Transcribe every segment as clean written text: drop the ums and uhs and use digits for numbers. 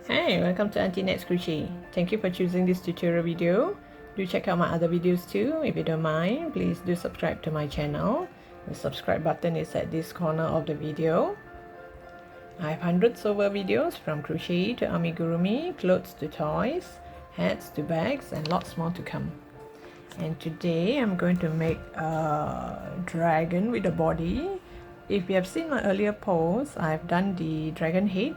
Hey, welcome to Auntie Nat's Crochet. Thank you for choosing this tutorial video. Do check out my other videos too. If you don't mind, please do subscribe to my channel. The subscribe button is at this corner of the video. I have hundreds over videos from crochet to amigurumi, clothes to toys, hats to bags, and lots more to come. And today I'm going to make a dragon with a body. If you have seen my earlier posts, I've done the dragon head.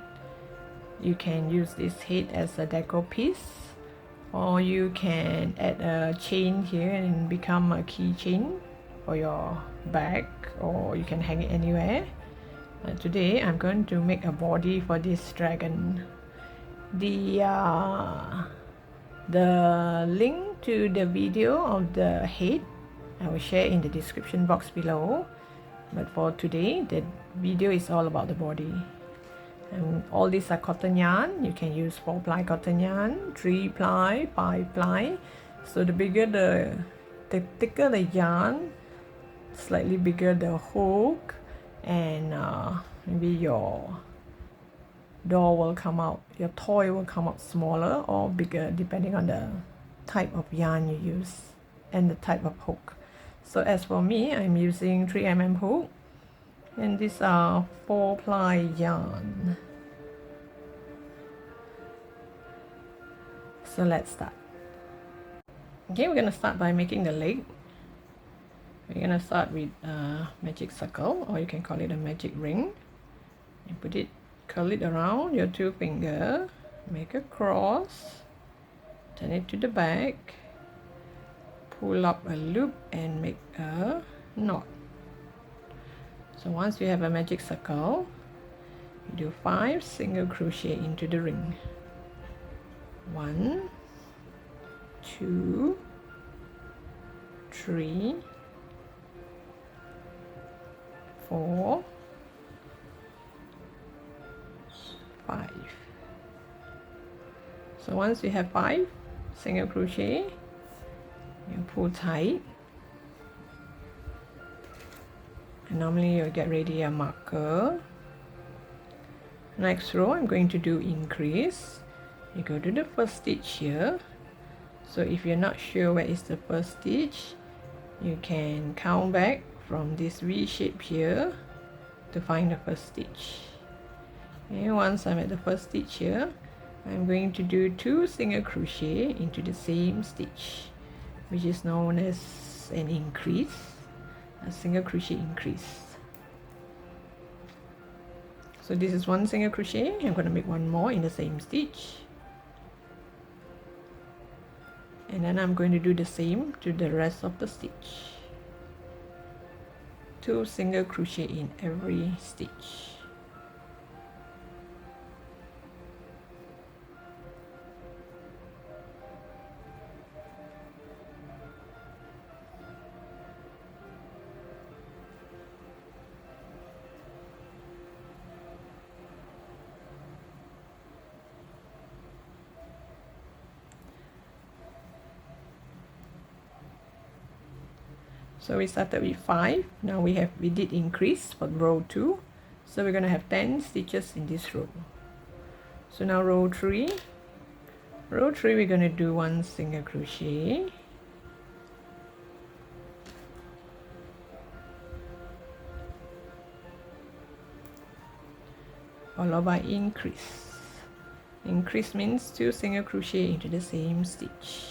You can use this head as a deco piece, or you can add a chain here and become a keychain for your bag, or you can hang it anywhere. Today I'm going to make a body for this dragon. The link to the video of the head I will share in the description box below, but for today the video is all about the body. And all these are cotton yarn. You can use 4-ply cotton yarn, 3-ply, 5-ply. So the bigger the thicker the yarn, slightly bigger the hook, and maybe your doll will come out, your toy will come out smaller or bigger depending on the type of yarn you use and the type of hook. So as for me, I'm using 3mm hook, and these are 4-ply yarn. So let's start. Okay, we're gonna start by making the leg. We're gonna start with a magic circle, or you can call it a magic ring. You put it, curl it around your 2 fingers, make a cross, turn it to the back, pull up a loop and make a knot. So once you have a magic circle, you do 5 single crochet into the ring. 1, 2, 3, 4, 5. So once you have 5 single crochet, you pull tight. And normally you'll get ready a marker. Next row I'm going to do increase. You go to the first stitch here. So if you're not sure where is the first stitch, you can count back from this V shape here to find the first stitch. And once I'm at the first stitch here, I'm going to do 2 single crochet into the same stitch, which is known as an increase, a single crochet increase. So this is 1 single crochet. I'm going to make 1 more in the same stitch, and then I'm going to do the same to the rest of the stitch. 2 single crochet in every stitch. So we started with 5. Now we did increase for row 2. So we're going to have 10 stitches in this row. So now row 3. Row 3 we're going to do 1 single crochet. Followed by increase. Increase means 2 single crochet into the same stitch.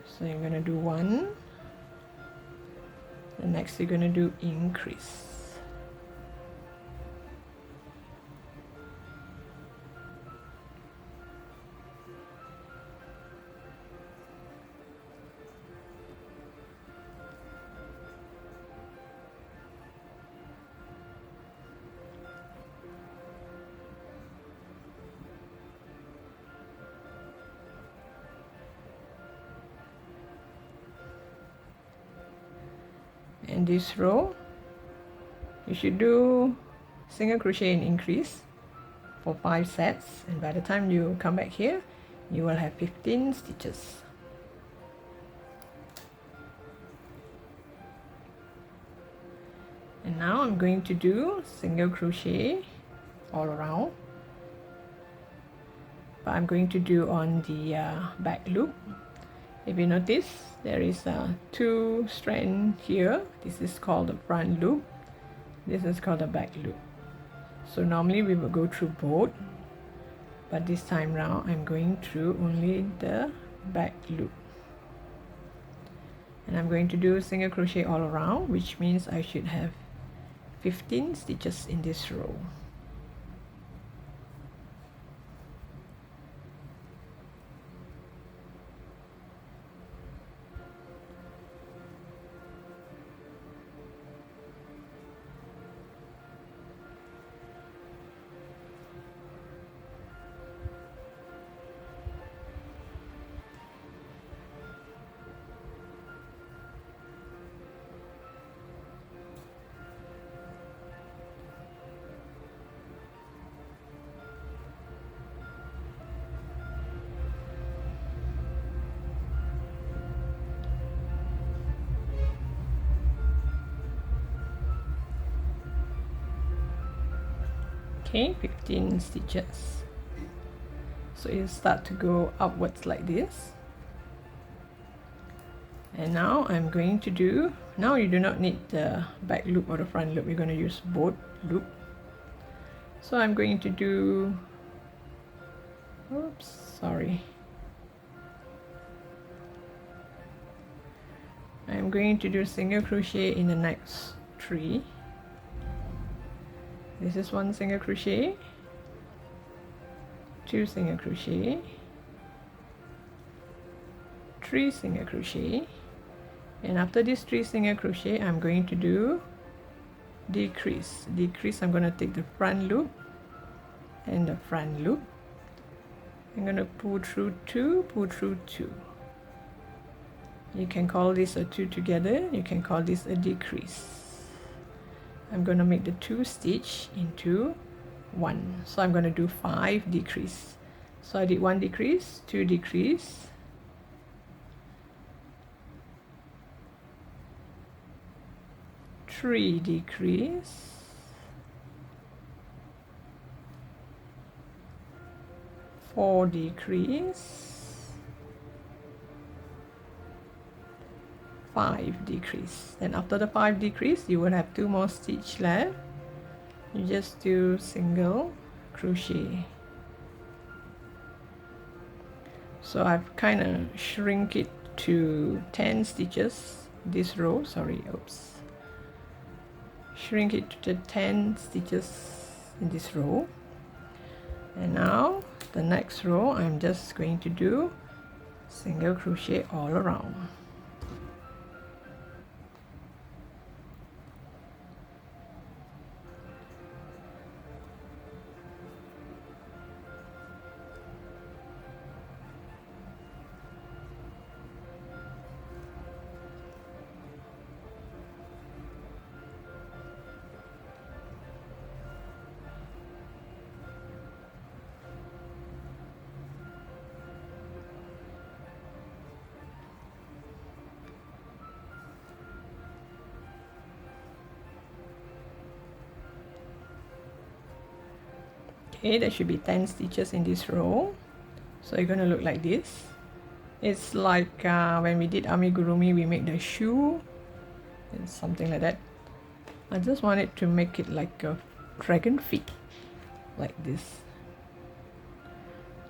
So you're going to do 1. The next you're going to do increase. And this row you should do single crochet and increase for 5 sets, and by the time you come back here you will have 15 stitches. And now I'm going to do single crochet all around, but I'm going to do on the back loop. If you notice, there is two strands here. This is called the front loop, this is called the back loop. So normally we will go through both, but this time round I'm going through only the back loop. And I'm going to do single crochet all around, which means I should have 15 stitches in this row. Okay, 15 stitches. So you start to go upwards like this. And now I'm going to do, now you do not need the back loop or the front loop, we're going to use both loop. So I'm going to do, oops, sorry. I'm going to do single crochet in the next 3. This is 1 single crochet, 2 single crochet, 3 single crochet, and after this 3 single crochet I'm going to do decrease. I'm going to take the front loop and the front loop. I'm going to pull through 2, pull through 2. You can call this a 2 together, you can call this a decrease. I'm going to make the 2 stitch into 1, so I'm going to do 5 decrease. So I did 1 decrease, 2 decrease, 3 decrease, 4 decrease, 5 decrease. Then after the 5 decrease you will have 2 more stitch left. You just do single crochet. So I've kind of shrink it to 10 stitches this row, sorry, oops, shrink it to 10 stitches in this row. And now the next row I'm just going to do single crochet all around. Okay, there should be 10 stitches in this row. So you're going to look like this. It's like when we did amigurumi, we make the shoe. It's something like that. I just wanted to make it like a dragon feet, like this.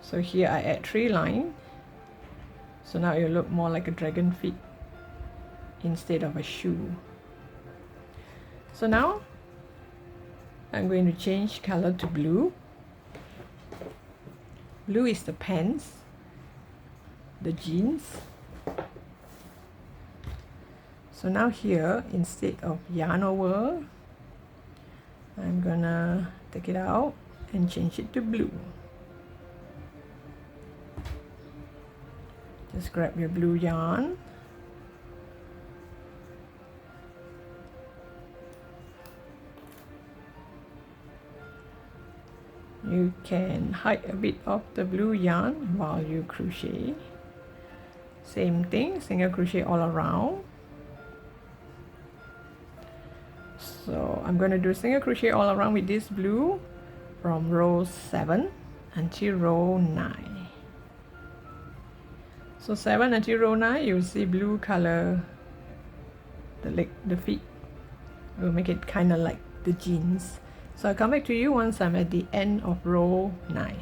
So here I add 3 lines. So now it will look more like a dragon feet instead of a shoe. So now I'm going to change color to blue. Blue is the pants, the jeans. So now here, instead of yarn over, I'm gonna take it out and change it to blue. Just grab your blue yarn. You can hide a bit of the blue yarn while you crochet. Same thing, single crochet all around. So I'm going to do single crochet all around with this blue from row 7 until row 9. So 7 until row 9, you'll see blue color, the leg, the feet. We'll make it kind of like the jeans. So I'll come back to you once I'm at the end of row 9.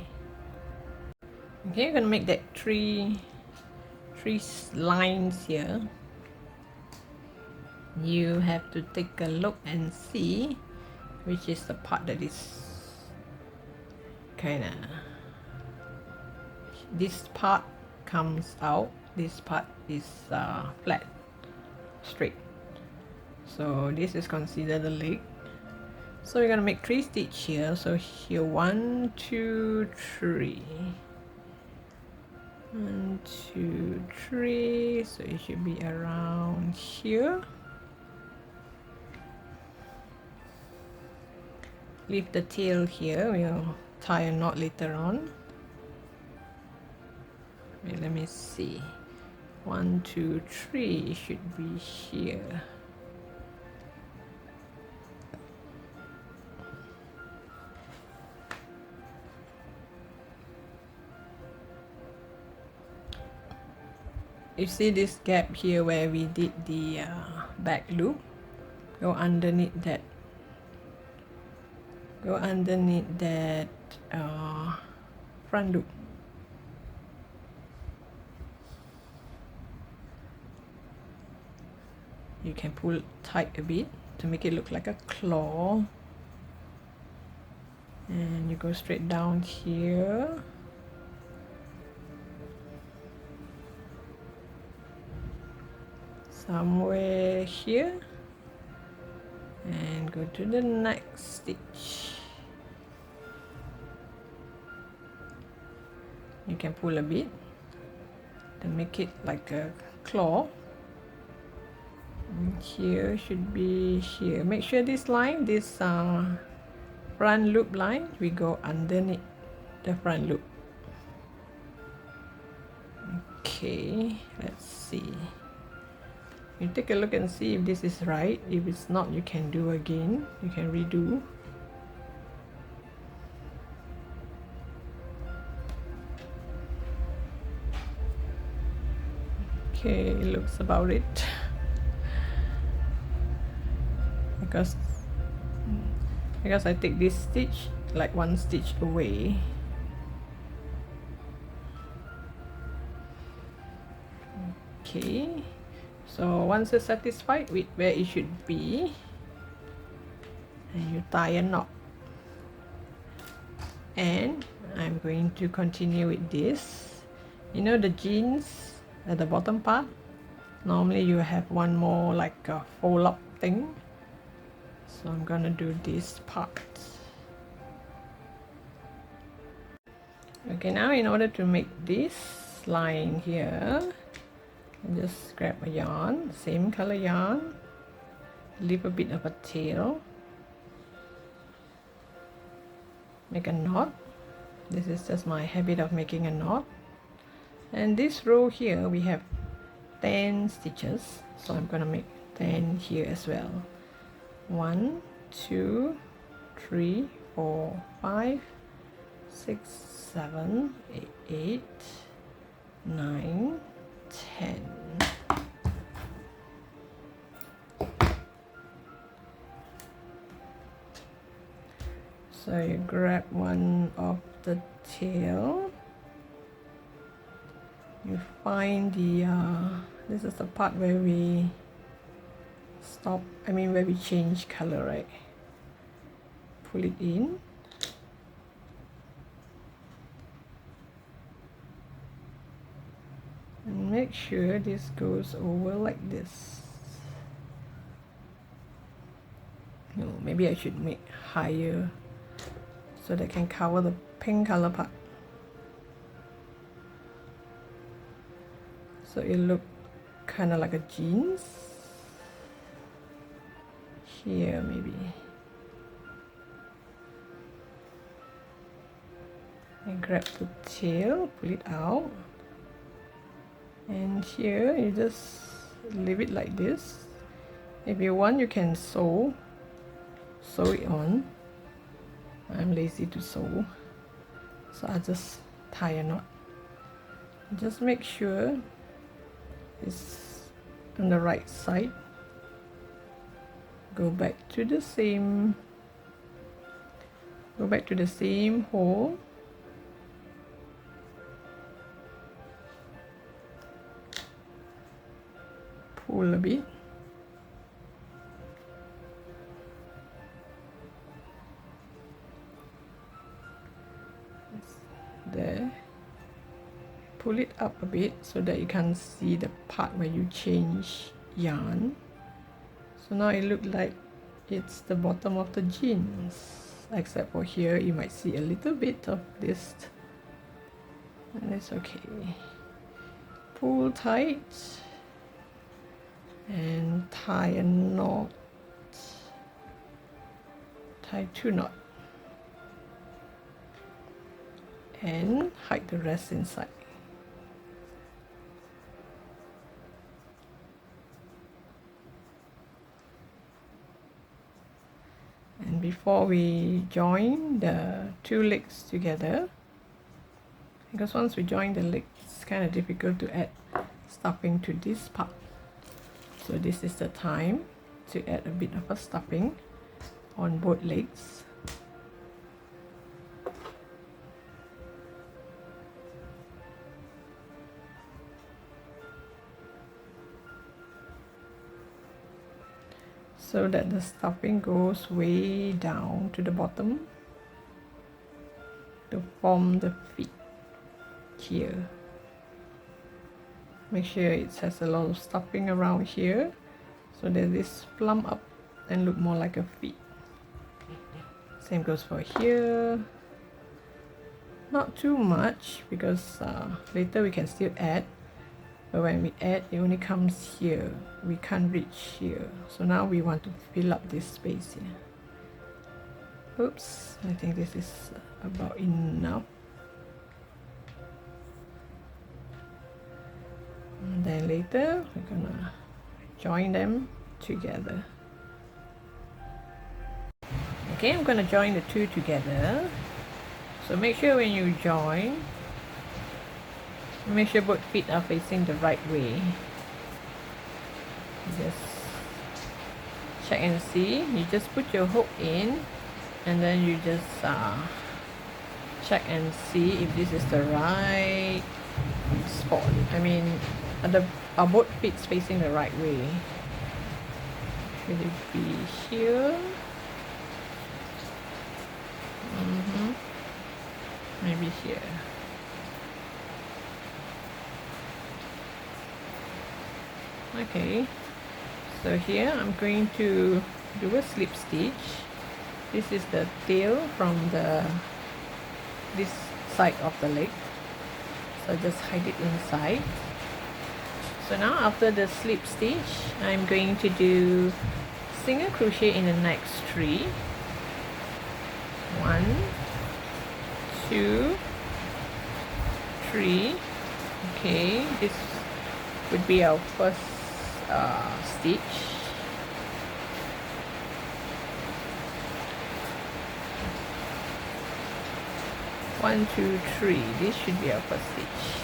Okay, you're gonna make that three lines here. You have to take a look and see which is the part that is kinda, this part comes out, this part is flat, straight. So this is considered the leg. So we're gonna make 3 stitch here. So here 1, 2, 3. 1, 2, 3. So it should be around here. Leave the tail here. We'll tie a knot later on. Wait, let me see. 1, 2, 3 should be here. You see this gap here where we did the back loop? Go underneath that. Go underneath that front loop. You can pull tight a bit to make it look like a claw. And you go straight down here. Somewhere here. And go to the next stitch. You can pull a bit to make it like a claw. And here should be here. Make sure this line, this front loop line, we go underneath the front loop. Okay, let's see. You take a look and see if this is right. If it's not, you can do again. You can redo. Okay, it looks about it. Because I take this stitch like 1 stitch away. Okay. So once you're satisfied with where it should be, and you tie a knot. And I'm going to continue with this. You know the jeans at the bottom part? Normally you have one more like a fold up thing. So I'm gonna do this part. Okay, now in order to make this line here, just grab a yarn, same color yarn, leave a bit of a tail, make a knot. This is just my habit of making a knot. And this row here we have 10 stitches, so I'm gonna make 10 here as well. 1, 2, 3, 4, 5, 6, 7, 8, 9, 10. So you grab one of the tail, you find the this is the part where we stop, where we change color, right? Pull it in. And make sure this goes over like this. No, maybe I should make higher so that I can cover the pink color part. So it look kind of like a jeans. Here maybe. And grab the tail, pull it out. And here you just leave it like this. If you want, you can sew sew it on. I'm lazy to sew, so I just tie a knot. Just make sure it's on the right side. Go back to the same hole. Pull a bit. There. Pull it up a bit so that you can see the part where you change yarn. So now it looks like it's the bottom of the jeans, except for here you might see a little bit of this, and it's okay. Pull tight and tie a knot, tie 2 knots, and hide the rest inside. And before we join the 2 legs together, because once we join the legs, it's kind of difficult to add stuffing to this part. So this is the time to add a bit of a stuffing on both legs. So that the stuffing goes way down to the bottom to form the feet here. Make sure it has a lot of stuffing around here so that this plump up and look more like a feet. Same goes for here. Not too much because later we can still add, but when we add it only comes here, we can't reach here. So now we want to fill up this space here. Oops, I think this is about enough. And then later we're gonna join them together. Okay, I'm gonna join the 2 together. So make sure when you join, make sure both feet are facing the right way. Just check and see. You just put your hook in, and then you just check and see if this is the right spot. I mean, are both feet facing the right way? Should it be here? Maybe here. Okay, so here I'm going to do a slip stitch. This is the tail from this side of the leg, so just hide it inside. So now after the slip stitch, I'm going to do single crochet in the next 3. 1, 2, 3. Okay, this would be our first stitch. One, 2, 3. This should be our first stitch.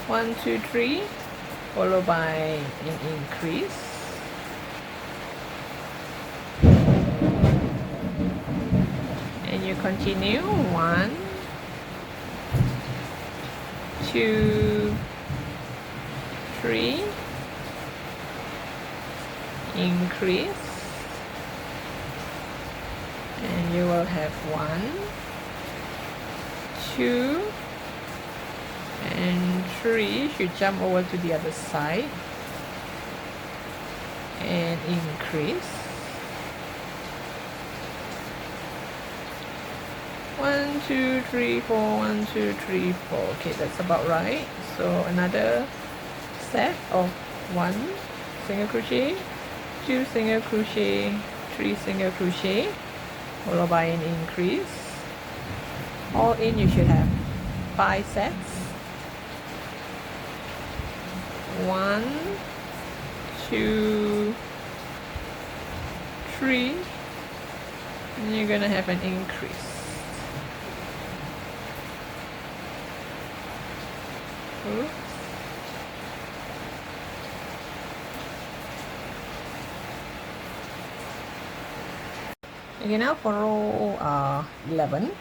1, 2, 3, followed by an increase. And you continue 1, 2, 3, increase, and you will have 1, 2, and 3. Should jump over to the other side and increase. 1, 2, 3, 4. 1, 2, 3, 4. Okay, that's about right. So another set of 1 single crochet, 2 single crochet, 3 single crochet, followed by an increase. All in, you should have 5 sets. 1, 2, 3, And you're gonna have an increase. Oops. Okay, now for row 11.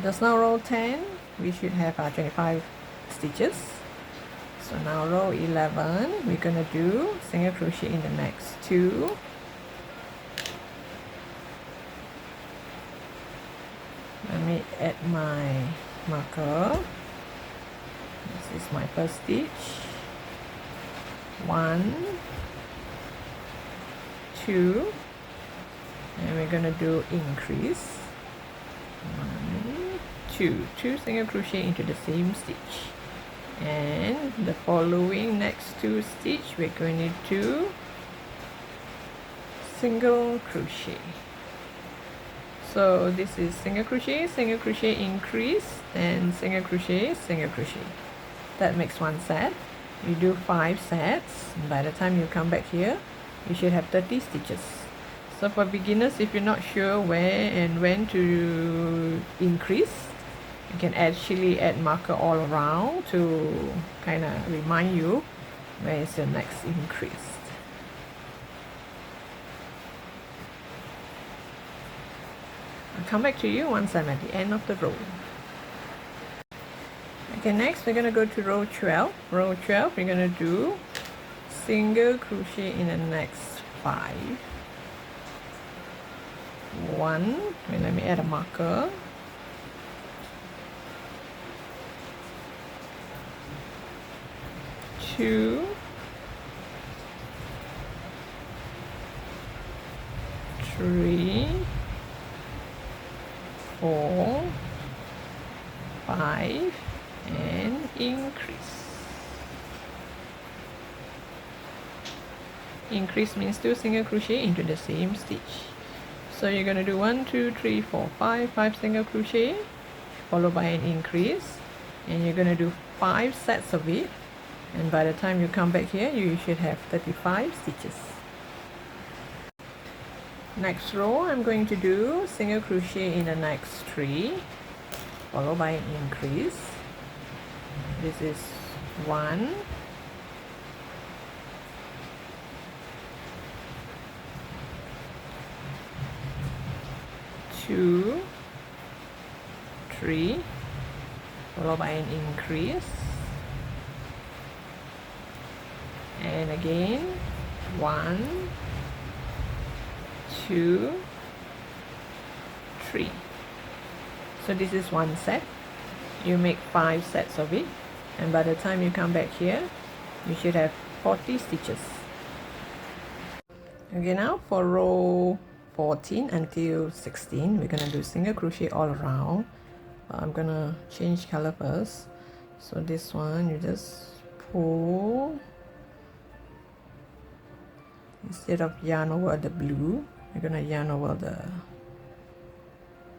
Just now row 10, we should have 25 stitches. So now row 11, we're gonna do single crochet in the next 2. Let me add my marker. This is my first stitch. 1, 2, and we're gonna do increase. 1, 2 single crochet into the same stitch, and the following next 2 stitch we're going to do single crochet. So this is single crochet, increase, and single crochet, that makes 1 set. You do 5 sets, and by the time you come back here you should have 30 stitches. So for beginners, if you're not sure where and when to increase, you can actually add marker all around to kind of remind you where is your next increase. I'll come back to you once I'm at the end of the row. Okay, next we're going to go to row 12. Row 12, we're going to do single crochet in the next 5. 1, let me add a marker. 2, 3, 4, 5, and increase. Increase means 2 single crochet into the same stitch. So you're going to do 1, 2, 3, 4, 5 single crochet followed by an increase, and you're going to do 5 sets of it, and by the time you come back here you should have 35 stitches. Next row I'm going to do single crochet in the next 3 followed by an increase. This is 1, 2, 3, followed by an increase, and again 1, 2, 3. So this is 1 set. You make 5 sets of it, and by the time you come back here you should have 40 stitches. Okay, now for row 14 until 16 we're gonna do single crochet all around. I'm gonna change color first. So this one you just pull, instead of yarn over the blue you're gonna yarn over the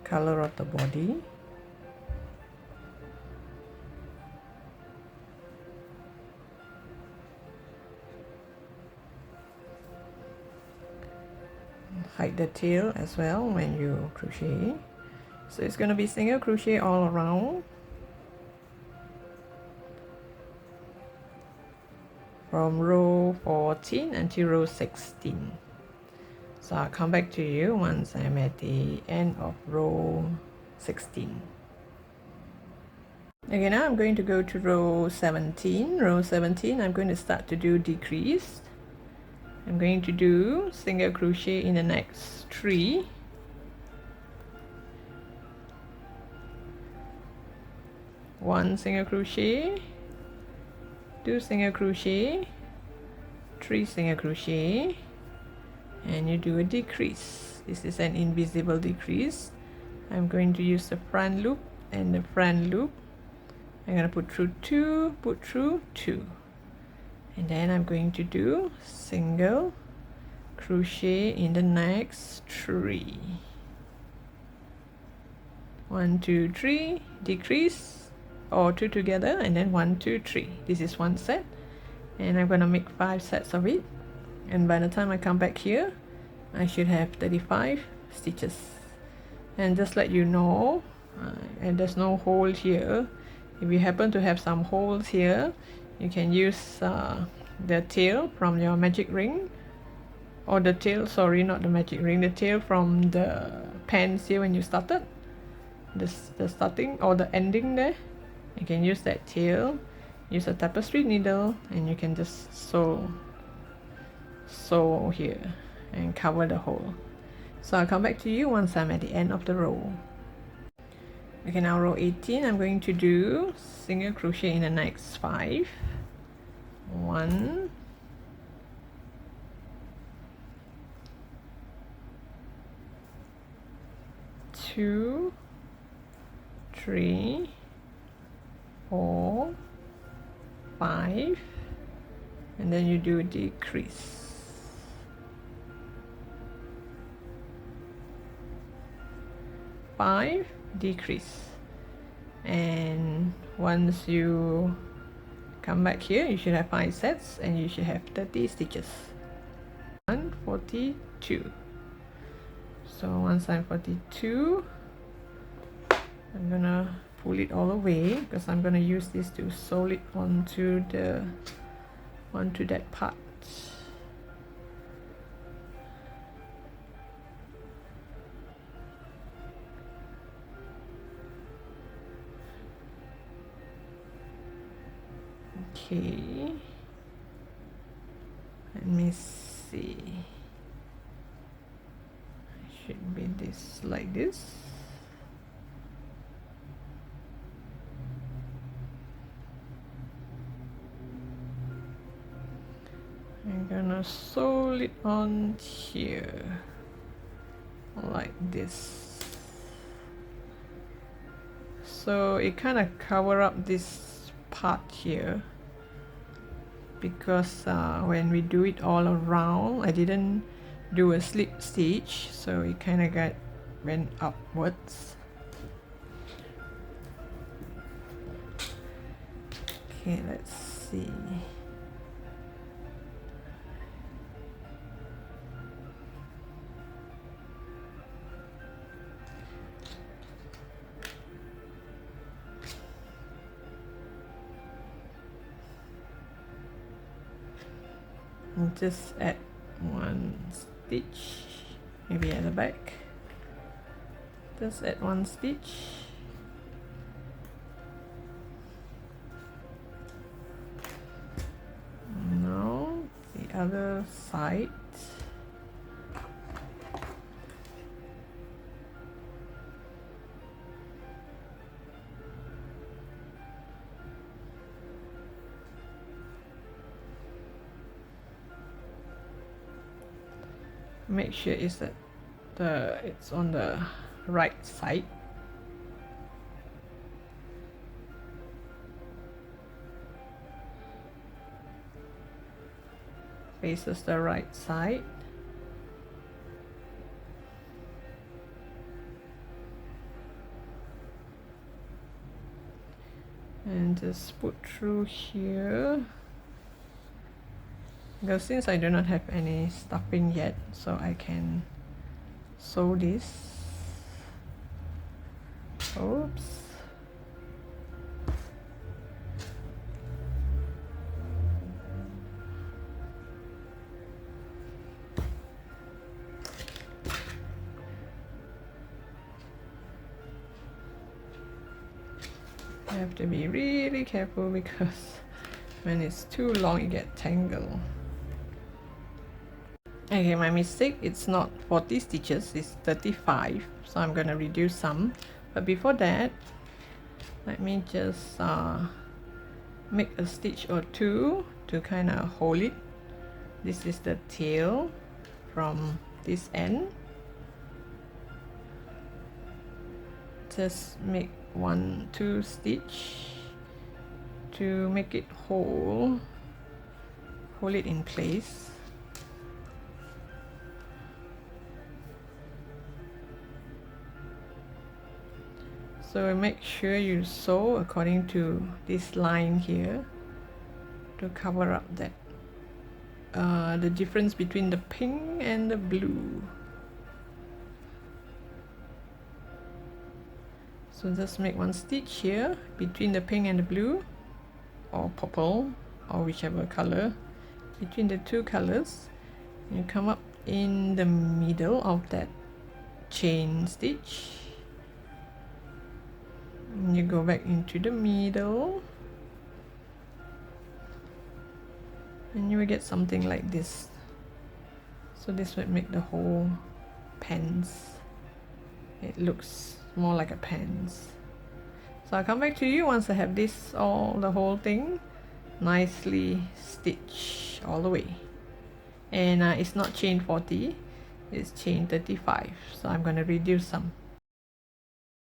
color of the body. Hide the tail as well when you crochet. So it's going to be single crochet all around from row 14 until row 16. So I'll come back to you once I'm at the end of row 16. Okay, now I'm going to go to row 17. Row 17 I'm going to start to do decrease. I'm going to do single crochet in the next 3, 1 single crochet, 2 single crochet, 3 single crochet, and you do a decrease. This is an invisible decrease. I'm going to use the front loop and the front loop. I'm going to put through 2, put through 2. And then I'm going to do single crochet in the next 3. 1, 2, 3, decrease, or 2 together, and then 1, 2, 3. This is 1 set, and I'm going to make 5 sets of it, and by the time I come back here I should have 35 stitches. And just let you know, and there's no hole here. If you happen to have some holes here, you can use the tail from your magic ring, or the tail, sorry, not the magic ring, the tail from the pants here when you started, the starting or the ending there. You can use that tail, use a tapestry needle, and you can just sew here and cover the hole. So I'll come back to you once I'm at the end of the row. Okay, now row 18, I'm going to do single crochet in the next 5. 1, 2, 3, 4, 5, and then you do decrease. 5, decrease, and once you come back here, you should have 5 sets and you should have 30 stitches. 142. So once I'm 42, I'm gonna pull it all away because I'm gonna use this to sew it onto that part. Okay, let me see. It should be this, like this. I'm gonna sew it on here like this, so it kind of cover up this part here, because when we do it all around, I didn't do a slip stitch, so it kind of went upwards. Okay, let's see. And just add 1 stitch, maybe at the back. Just add 1 stitch. Now the other side. Make sure it's on the right side. Faces the right side. And just put through here. Because since I do not have any stuffing yet, so I can sew this. Oops. I have to be really careful because when it's too long, it gets tangled. Okay, my mistake, it's not 40 stitches, it's 35, so I'm gonna reduce some. But before that, let me just make a stitch or 2 to kind of hold it. This is the tail from this end. Just make 1-2 stitch to make it hold it in place. So make sure you sew according to this line here to cover up that the difference between the pink and the blue. So just make one stitch here between the pink and the blue, or purple, or whichever color, between the two colors. You come up in the middle of that chain stitch, and you go back into the middle, and you will get something like this. So this would make the whole pants. It looks more like a pants. So I'll come back to you once I have this, the whole thing nicely stitched all the way. And it's not chain 40, it's chain 35, so I'm going to reduce some.